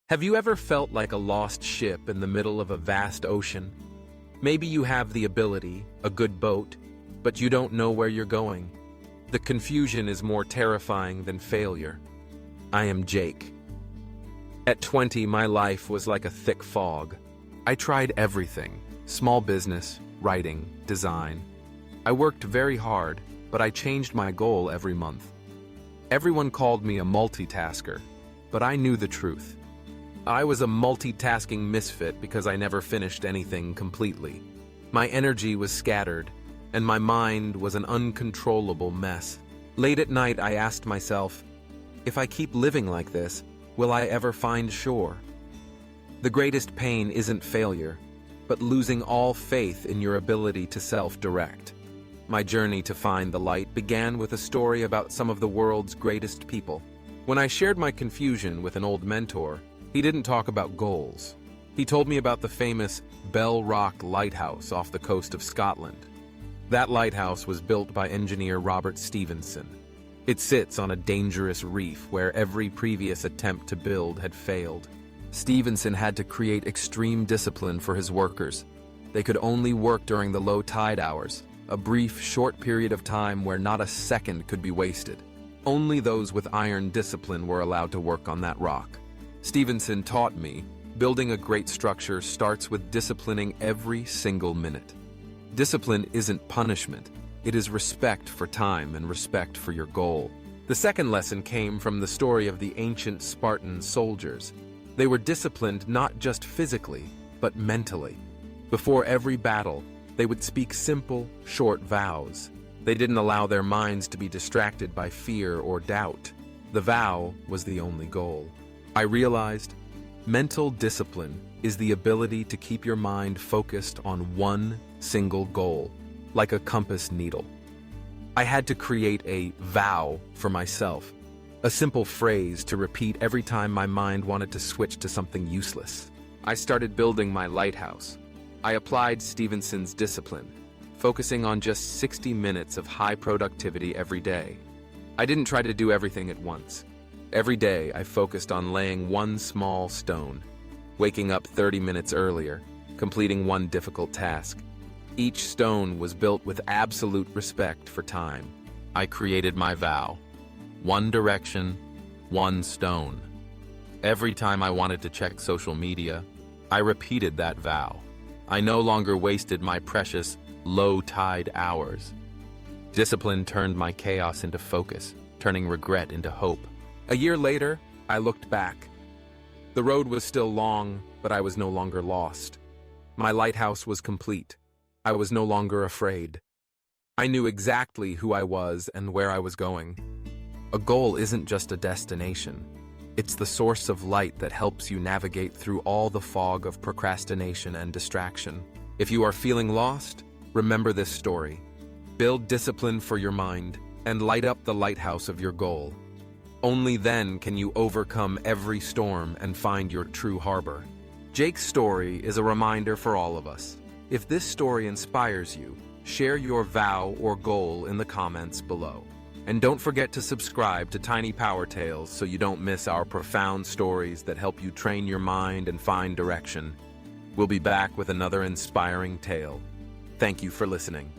Have you ever felt like a lost ship in the middle of a vast ocean? Maybe you have the ability, a good boat, but you don't know where you're going. The confusion is more terrifying than failure. I am Jake. At 20, my life was like a thick fog. I tried everything: small business, writing, design. I worked very hard, but I changed my goal every month. Everyone called me a multitasker, but I knew the truth. I was a multitasking misfit because I never finished anything completely. My energy was scattered, and my mind was an uncontrollable mess. Late at night, I asked myself, if I keep living like this, will I ever find shore? The greatest pain isn't failure, but losing all faith in your ability to self-direct. My journey to find the light began with a story about some of the world's greatest people. When I shared my confusion with an old mentor, he didn't talk about goals. He told me about the famous Bell Rock Lighthouse off the coast of Scotland. That lighthouse was built by engineer Robert Stevenson. It sits on a dangerous reef where every previous attempt to build had failed. Stevenson had to create extreme discipline for his workers. They could only work during the low tide hours, a brief, short period of time where not a second could be wasted. Only those with iron discipline were allowed to work on that rock. Stevenson taught me, building a great structure starts with disciplining every single minute. Discipline isn't punishment, it is respect for time and respect for your goal. The second lesson came from the story of the ancient Spartan soldiers. They were disciplined not just physically, but mentally. Before every battle, they would speak simple, short vows. They didn't allow their minds to be distracted by fear or doubt. The vow was the only goal. I realized mental discipline is the ability to keep your mind focused on one single goal, like a compass needle. I had to create a vow for myself, a simple phrase to repeat every time my mind wanted to switch to something useless. I started building my lighthouse. I applied Stevenson's discipline, focusing on just 60 minutes of high productivity every day. I didn't try to do everything at once. Every day, I focused on laying one small stone, waking up 30 minutes earlier, completing one difficult task. Each stone was built with absolute respect for time. I created my vow: one direction, one stone. Every time I wanted to check social media, I repeated that vow. I no longer wasted my precious low-tide hours. Discipline turned my chaos into focus, turning regret into hope. A year later, I looked back. The road was still long, but I was no longer lost. My lighthouse was complete. I was no longer afraid. I knew exactly who I was and where I was going. A goal isn't just a destination. It's the source of light that helps you navigate through all the fog of procrastination and distraction. If you are feeling lost, remember this story. Build discipline for your mind and light up the lighthouse of your goal. Only then can you overcome every storm and find your true harbor. Jake's story is a reminder for all of us. If this story inspires you, share your vow or goal in the comments below. And don't forget to subscribe to Tiny Power Tales so you don't miss our profound stories that help you train your mind and find direction. We'll be back with another inspiring tale. Thank you for listening.